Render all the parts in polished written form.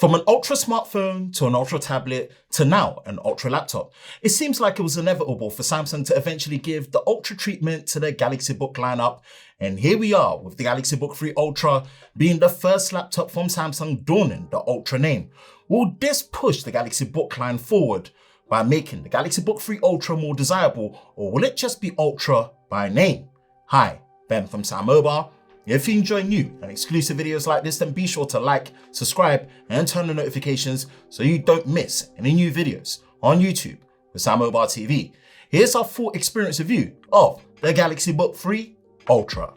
From an ultra smartphone to an ultra tablet to now an ultra laptop, it seems like it was inevitable for Samsung to eventually give the ultra treatment to their Galaxy Book lineup. And here we are with the Galaxy Book 3 Ultra being the first laptop from Samsung donning the Ultra name. Will this push the Galaxy Book line forward by making the Galaxy Book 3 Ultra more desirable, or will it just be Ultra by name? Hi, Ben from Sam Mobile. If you enjoy new and exclusive videos like this, then be sure to like, subscribe, and turn on notifications so you don't miss any new videos on YouTube with Sam Mobile TV. Here's our full experience review of the Galaxy Book 3 Ultra.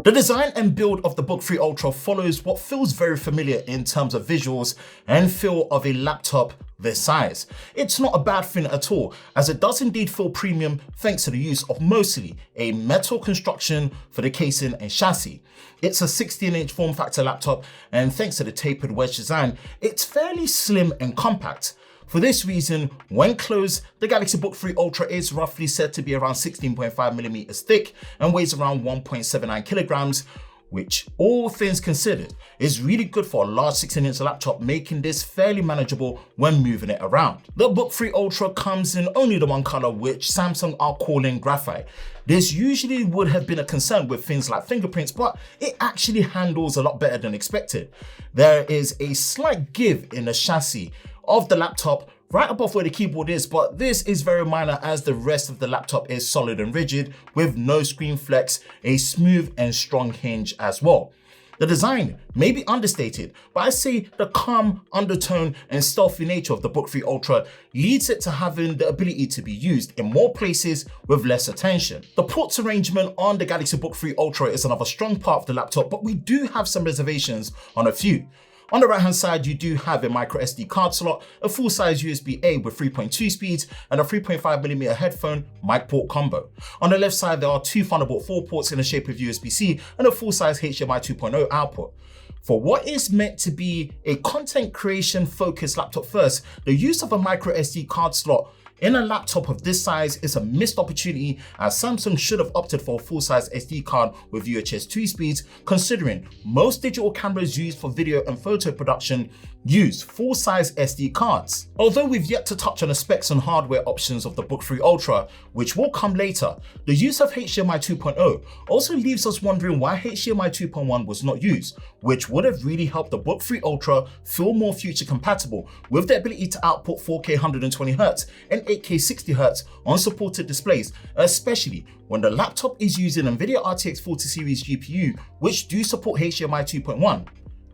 The design and build of the Book 3 Ultra follows what feels very familiar in terms of visuals and feel of a laptop this size. It's not a bad thing at all, as it does indeed feel premium thanks to the use of mostly a metal construction for the casing and chassis. It's a 16-inch form factor laptop, and thanks to the tapered wedge design, it's fairly slim and compact. For this reason, when closed, the Galaxy Book 3 Ultra is roughly said to be around 16.5mm thick and weighs around 1.79 kilograms, which, all things considered, is really good for a large 16-inch laptop, making this fairly manageable when moving it around. The Book 3 Ultra comes in only the one color, which Samsung are calling graphite. This usually would have been a concern with things like fingerprints, but it actually handles a lot better than expected. There is a slight give in the chassis of the laptop right above where the keyboard is, but this is very minor as the rest of the laptop is solid and rigid with no screen flex, a smooth and strong hinge as well. The design may be understated, but I say the calm undertone and stealthy nature of the Book 3 Ultra leads it to having the ability to be used in more places with less attention. The ports arrangement on the Galaxy Book 3 Ultra is another strong part of the laptop, but we do have some reservations on a few. On the right hand side, you do have a micro SD card slot, a full-size USB-A with 3.2 speeds, and a 3.5mm headphone mic port combo. On the left side, there are two Thunderbolt 4 ports in the shape of USB-C and a full-size HDMI 2.0 output. For what is meant to be a content creation focused laptop first, the use of a micro SD card slot in a laptop of this size is a missed opportunity, as Samsung should have opted for a full-size SD card with UHS 2 speeds, considering most digital cameras used for video and photo production use full-size SD cards. Although we've yet to touch on the specs and hardware options of the Book 3 Ultra, which will come later, the use of HDMI 2.0 also leaves us wondering why HDMI 2.1 was not used, which would have really helped the Book 3 Ultra feel more future compatible with the ability to output 4K 120Hz and 8K 60Hz on supported displays, especially when the laptop is using NVIDIA RTX 40 series GPU, which do support HDMI 2.1.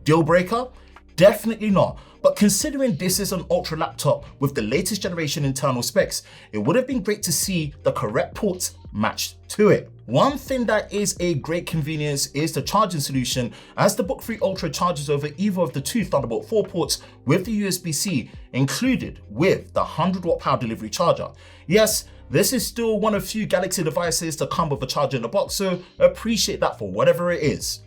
Deal breaker? Definitely not, but considering this is an ultra laptop with the latest generation internal specs, it would have been great to see the correct ports matched to it. One thing that is a great convenience is the charging solution, as the Book 3 Ultra charges over either of the two Thunderbolt 4 ports with the USB-C included with the 100-watt power delivery charger. Yes, this is still one of few Galaxy devices to come with a charger in the box, so appreciate that for whatever it is.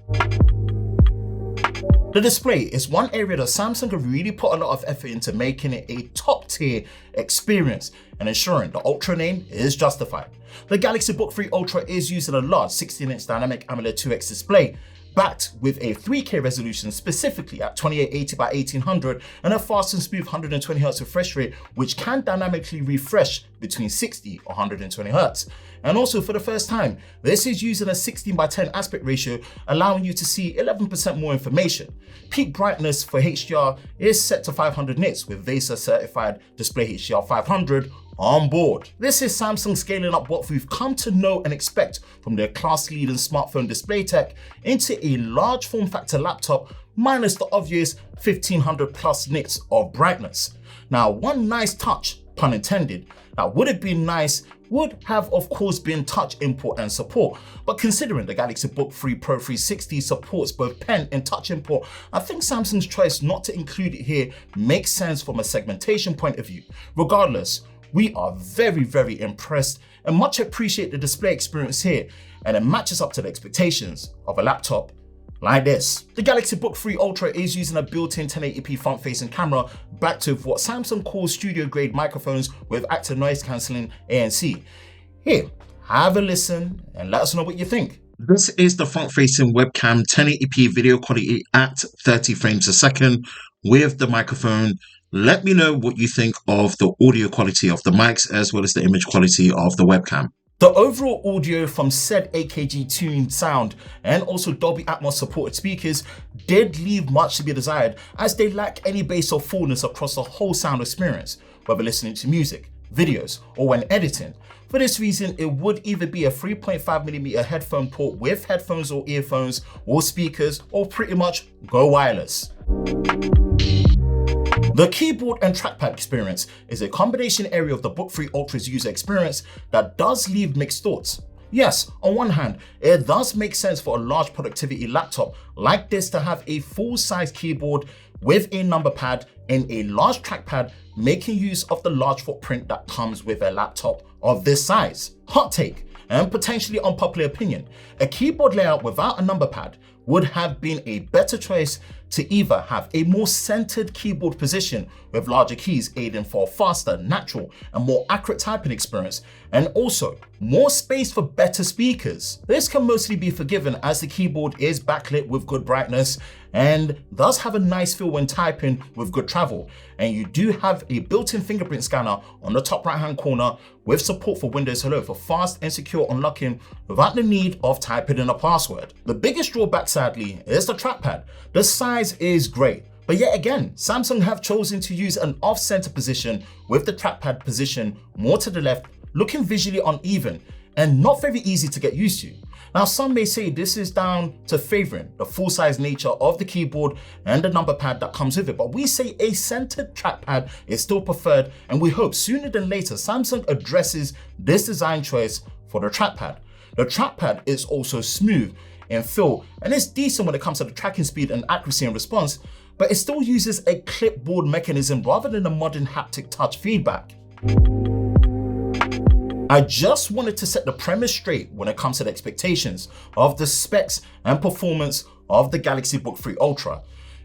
The display is one area that Samsung have really put a lot of effort into making it a top tier experience and ensuring the Ultra name is justified. The Galaxy Book 3 Ultra is using a large 16-inch dynamic AMOLED 2X display, backed with a 3K resolution, specifically at 2880 by 1800, and a fast and smooth 120Hz refresh rate, which can dynamically refresh between 60 or 120Hz. And also, for the first time, this is using a 16:10 aspect ratio, allowing you to see 11% more information. Peak brightness for HDR is set to 500 nits with VESA certified display HDR 500 on board. This is Samsung scaling up what we've come to know and expect from their class-leading smartphone display tech into a large form factor laptop, minus the obvious 1500 plus nits of brightness. Now, one nice touch, pun intended, that would have been nice would have of course been touch import and support, but considering the Galaxy Book 3 Pro 360 supports both pen and touch import, I think Samsung's choice not to include it here makes sense from a segmentation point of view. Regardless, we are very impressed and much appreciate the display experience here, and it matches up to the expectations of a laptop like this. The Galaxy Book 3 Ultra is using a built-in 1080p front-facing camera backed with what Samsung calls studio-grade microphones with active noise cancelling ANC. Here, have a listen and let us know what you think. This is the front-facing webcam 1080p video quality at 30 frames a second with the microphone. Let me know what you think of the audio quality of the mics as well as the image quality of the webcam. The overall audio from said AKG tuned sound and also Dolby Atmos supported speakers did leave much to be desired, as they lack any bass or fullness across the whole sound experience, whether listening to music, videos, or when editing. For this reason, it would either be a 3.5mm headphone port with headphones or earphones or speakers, or pretty much go wireless. The keyboard and trackpad experience is a combination area of the Book 3 Ultra's user experience that does leave mixed thoughts. Yes, on one hand, it does make sense for a large productivity laptop like this to have a full-size keyboard with a number pad and a large trackpad, making use of the large footprint that comes with a laptop of this size. Hot take, and potentially unpopular opinion, a keyboard layout without a number pad would have been a better choice to either have a more centered keyboard position with larger keys aiding for a faster, natural, and more accurate typing experience, and also more space for better speakers. This can mostly be forgiven as the keyboard is backlit with good brightness and does have a nice feel when typing with good travel, and you do have a built-in fingerprint scanner on the top right hand corner with support for Windows Hello for fast and secure unlocking without the need of typing in a password. The biggest drawback, sadly, is the trackpad. The size is great, but yet again, Samsung have chosen to use an off-center position with the trackpad position more to the left, looking visually uneven and not very easy to get used to. Now, some may say this is down to favoring the full-size nature of the keyboard and the number pad that comes with it, but we say a centered trackpad is still preferred, and we hope sooner than later Samsung addresses this design choice for the trackpad. The trackpad is also smooth in feel and it's decent when it comes to the tracking speed and accuracy and response, but it still uses a clipboard mechanism rather than a modern haptic touch feedback. I just wanted to set the premise straight when it comes to the expectations of the specs and performance of the Galaxy Book 3 Ultra.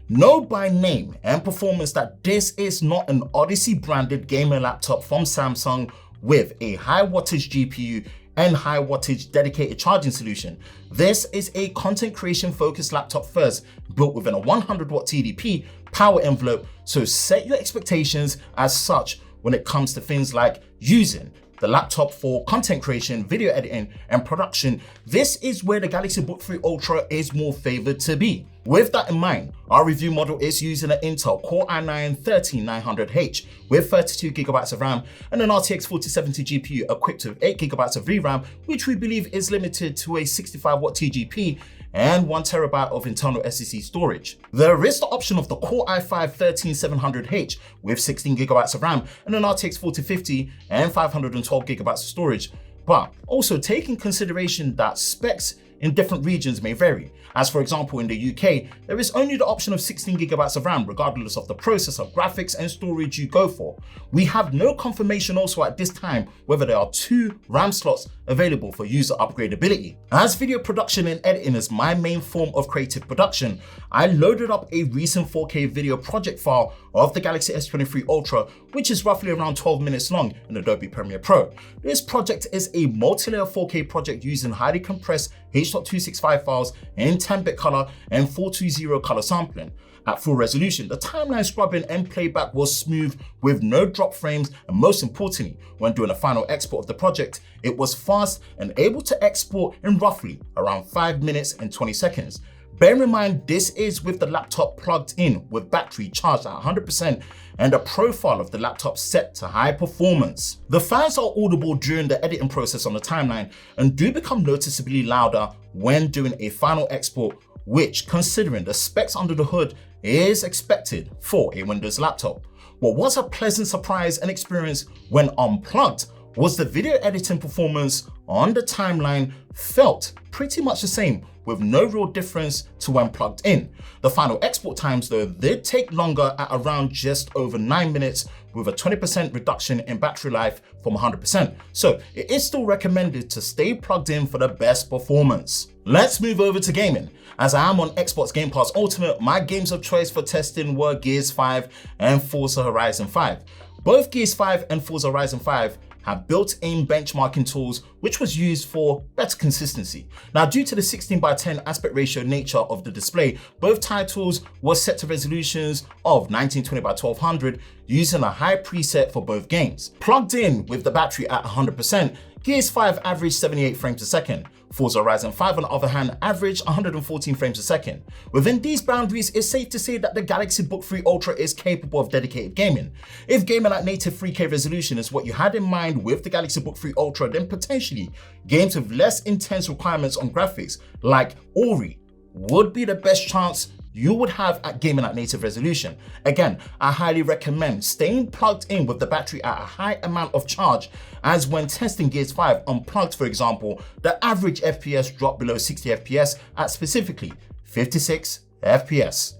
Know by name and performance that this is not an Odyssey branded gamer laptop from Samsung with a high wattage GPU and high wattage dedicated charging solution. This is a content creation focused laptop first, built within a 100-watt TDP power envelope, so set your expectations as such when it comes to things like using the laptop for content creation, video editing, and production. This is where the Galaxy Book 3 Ultra is more favored to be. With that in mind, our review model is using an Intel Core i9-13900H with 32GB of RAM and an RTX 4070 GPU equipped with 8GB of VRAM, which we believe is limited to a 65-watt TGP and 1TB of internal SSD storage. There is the option of the Core i5-13700H with 16GB of RAM and an RTX 4050 and 512GB of storage, but also take in consideration that specs in different regions may vary. As for example, in the UK, there is only the option of 16GB of RAM regardless of the processor, graphics, and storage you go for. We have no confirmation also at this time whether there are 2 RAM slots available for user upgradability. As video production and editing is my main form of creative production, I loaded up a recent 4K video project file of the Galaxy S23 Ultra, which is roughly around 12 minutes long in Adobe Premiere Pro. This project is a multi-layer 4K project using highly compressed H.265 files in 10-bit color and 420 color sampling. At full resolution, the timeline scrubbing and playback was smooth with no drop frames, and most importantly, when doing a final export of the project, it was fast and able to export in roughly around 5 minutes and 20 seconds. Bear in mind, this is with the laptop plugged in with battery charged at 100% and a profile of the laptop set to high performance. The fans are audible during the editing process on the timeline and do become noticeably louder when doing a final export, which, considering the specs under the hood, is expected for a Windows laptop. What was a pleasant surprise and experience when unplugged was the video editing performance on the timeline felt pretty much the same, with no real difference to when plugged in. The final export times though did take longer at around just over 9 minutes, with a 20% reduction in battery life from 100%. So it is still recommended to stay plugged in for the best performance. Let's move over to gaming. As I am on Xbox Game Pass Ultimate, my games of choice for testing were Gears 5 and Forza Horizon 5. Both Gears 5 and Forza Horizon 5 have built-in benchmarking tools, which was used for better consistency. Now, due to the 16:10 aspect ratio nature of the display, both titles were set to resolutions of 1920x1200 using a high preset for both games. Plugged in with the battery at 100%, Gears 5 averaged 78 frames a second. Forza Horizon 5, on the other hand, averaged 114 frames a second. Within these boundaries, it's safe to say that the Galaxy Book 3 Ultra is capable of dedicated gaming. If gaming at native 3K resolution is what you had in mind with the Galaxy Book 3 Ultra, then potentially games with less intense requirements on graphics, like Ori, would be the best chance you would have at gaming at native resolution. Again, I highly recommend staying plugged in with the battery at a high amount of charge, as when testing Gears 5 unplugged, for example, the average FPS dropped below 60 FPS at specifically 56 FPS.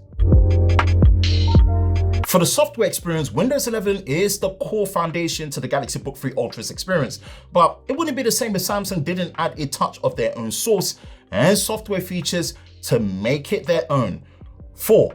For the software experience, Windows 11 is the core foundation to the Galaxy Book 3 Ultra's experience, but it wouldn't be the same if Samsung didn't add a touch of their own sauce and software features to make it their own for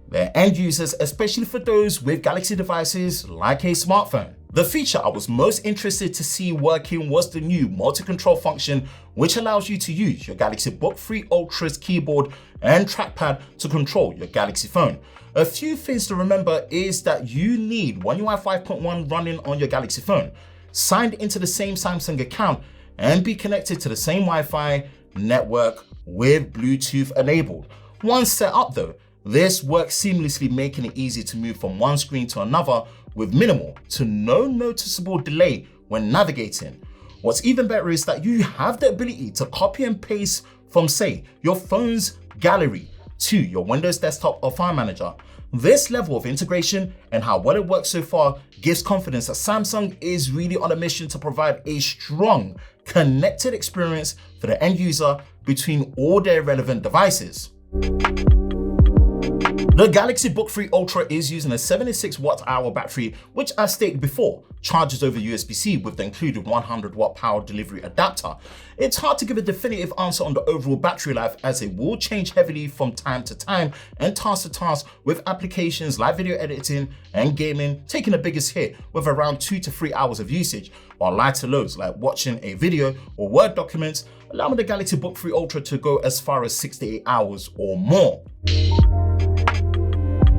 their end users, especially for those with Galaxy devices like a smartphone. The feature I was most interested to see working was the new multi-control function, which allows you to use your Galaxy Book 3 Ultra's keyboard and trackpad to control your Galaxy phone. A few things to remember is that you need One UI 5.1 running on your Galaxy phone, signed into the same Samsung account, and be connected to the same Wi-Fi network with Bluetooth enabled. Once set up though, this works seamlessly, making it easy to move from one screen to another with minimal to no noticeable delay when navigating. What's even better is that you have the ability to copy and paste from, say, your phone's gallery to your Windows desktop or file manager. This level of integration and how well it works so far gives confidence that Samsung is really on a mission to provide a strong, connected experience for the end user between all their relevant devices. The Galaxy Book 3 Ultra is using a 76 watt-hour battery, which, as stated before, charges over USB-C with the included 100 watt power delivery adapter. It's hard to give a definitive answer on the overall battery life, as it will change heavily from time to time and task to task, with applications like video editing and gaming taking the biggest hit with around 2 to 3 hours of usage, while lighter loads like watching a video or Word documents allowing the Galaxy Book 3 Ultra to go as far as 6 to 8 hours or more.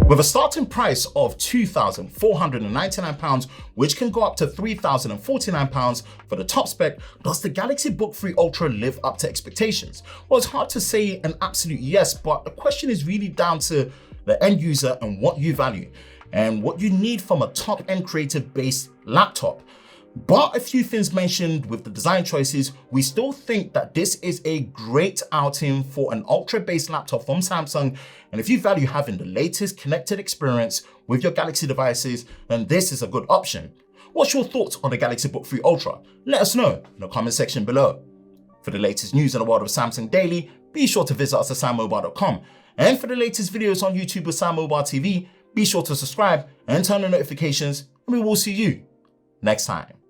With a starting price of £2,499, which can go up to £3,049 for the top spec, does the Galaxy Book 3 Ultra live up to expectations? Well, it's hard to say an absolute yes, but the question is really down to the end user and what you value and what you need from a top-end creative-based laptop. But a few things mentioned with the design choices, we still think that this is a great outing for an Ultra-based laptop from Samsung. And if you value having the latest connected experience with your Galaxy devices, then this is a good option. What's your thoughts on the Galaxy Book 3 Ultra? Let us know in the comment section below. For the latest news in the world of Samsung Daily, be sure to visit us at sammobile.com. And for the latest videos on YouTube with Sam Mobile TV, be sure to subscribe and turn on notifications, and we will see you next time.